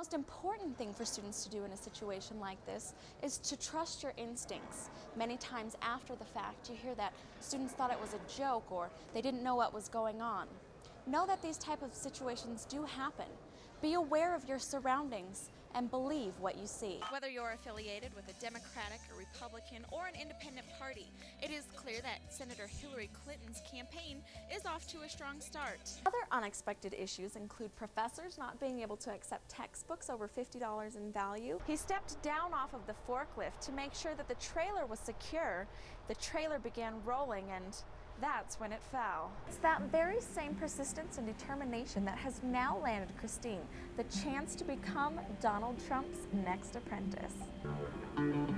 most important thing for students to do in a situation like this is to trust your instincts. Many times after the fact, you hear that students thought it was a joke or they didn't know what was going on. Know that these type of situations do happen. Be aware of your surroundings and believe what you see. Whether you're affiliated with a Democratic, a Republican, or an independent party, it is clear that Senator Hillary Clinton's campaign is off to a strong start. Other unexpected issues include professors not being able to accept textbooks over $50 in value. He stepped down off of the forklift to make sure that the trailer was secure. The trailer began rolling and that's when it fell. It's that very same persistence and determination that has now landed Christine the chance to become Donald Trump's next apprentice. In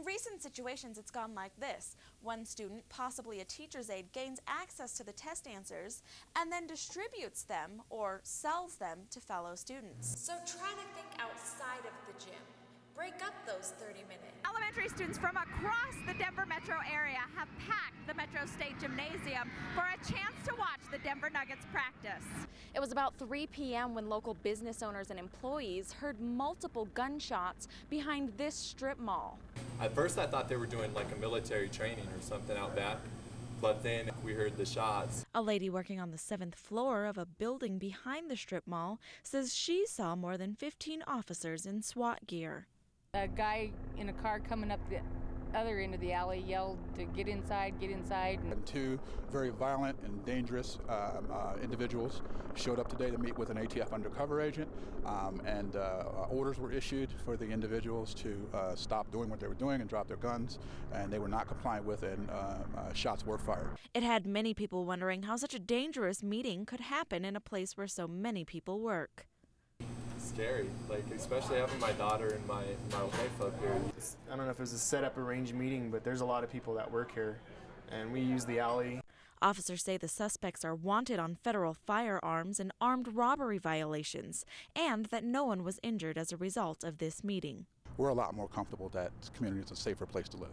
recent situations, it's gone like this. One student, possibly a teacher's aide, gains access to the test answers and then distributes them or sells them to fellow students. So try to think outside of the gym. Break up those 30 minutes. Elementary students from across the Denver metro area have packed the Metro State Gymnasium for a chance to watch the Denver Nuggets practice. It was about 3 p.m. when local business owners and employees heard multiple gunshots behind this strip mall. At first I thought they were doing like a military training or something out back, but then we heard the shots. A lady working on the 7th floor of a building behind the strip mall says she saw more than 15 officers in SWAT gear. A guy in a car coming up the other end of the alley yelled to get inside, get inside. And two very violent and dangerous individuals showed up today to meet with an ATF undercover agent, and orders were issued for the individuals to stop doing what they were doing and drop their guns, and they were not compliant with it, and shots were fired. It had many people wondering how such a dangerous meeting could happen in a place where so many people work. Scary, like especially having my daughter and my wife up here. I don't know if it was a set-up arranged meeting, but there's a lot of people that work here, and we use the alley. Officers say the suspects are wanted on federal firearms and armed robbery violations, and that no one was injured as a result of this meeting. We're a lot more comfortable that the community is a safer place to live.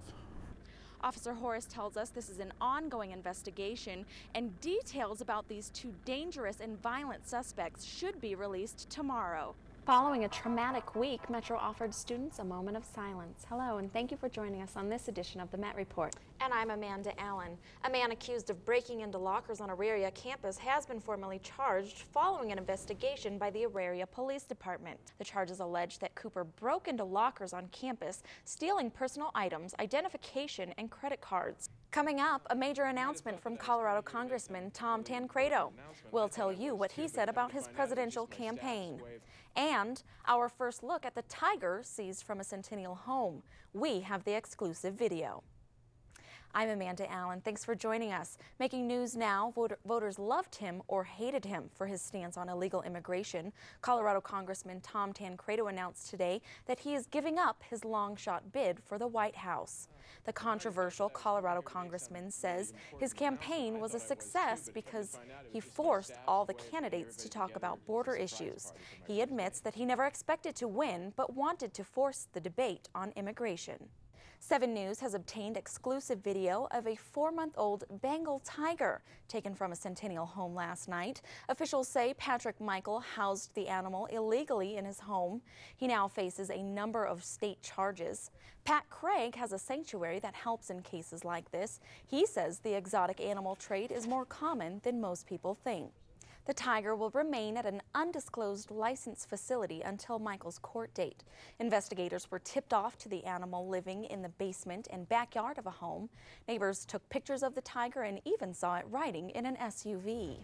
Officer Horace tells us this is an ongoing investigation, and details about these two dangerous and violent suspects should be released tomorrow. Following a traumatic week, Metro offered students a moment of silence. Hello, and thank you for joining us on this edition of the Met Report. And I'm Amanda Allen. A man accused of breaking into lockers on Auraria campus has been formally charged following an investigation by the Auraria Police Department. The charges allege that Cooper broke into lockers on campus, stealing personal items, identification, and credit cards. Coming up, a major announcement from Colorado Congressman Tom Tancredo. We'll tell you what he said about his presidential campaign. And our first look at the tiger seized from a Centennial home. We have the exclusive video. I'm Amanda Allen. Thanks for joining us. Making news now, voters loved him or hated him for his stance on illegal immigration. Colorado Congressman Tom Tancredo announced today that he is giving up his long-shot bid for the White House. The controversial Colorado congressman says his campaign was a success because he forced all the candidates to talk about border issues. He admits that he never expected to win, but wanted to force the debate on immigration. 7 News has obtained exclusive video of a 4-month-old Bengal tiger taken from a Centennial home last night. Officials say Patrick Michael housed the animal illegally in his home. He now faces a number of state charges. Pat Craig has a sanctuary that helps in cases like this. He says the exotic animal trade is more common than most people think. The tiger will remain at an undisclosed licensed facility until Michael's court date. Investigators were tipped off to the animal living in the basement and backyard of a home. Neighbors took pictures of the tiger and even saw it riding in an SUV.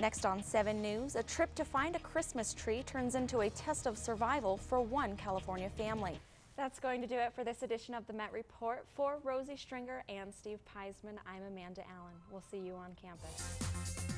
Next on 7 News, a trip to find a Christmas tree turns into a test of survival for one California family. That's going to do it for this edition of the Met Report. For Rosie Stringer and Steve Peisman, I'm Amanda Allen. We'll see you on campus.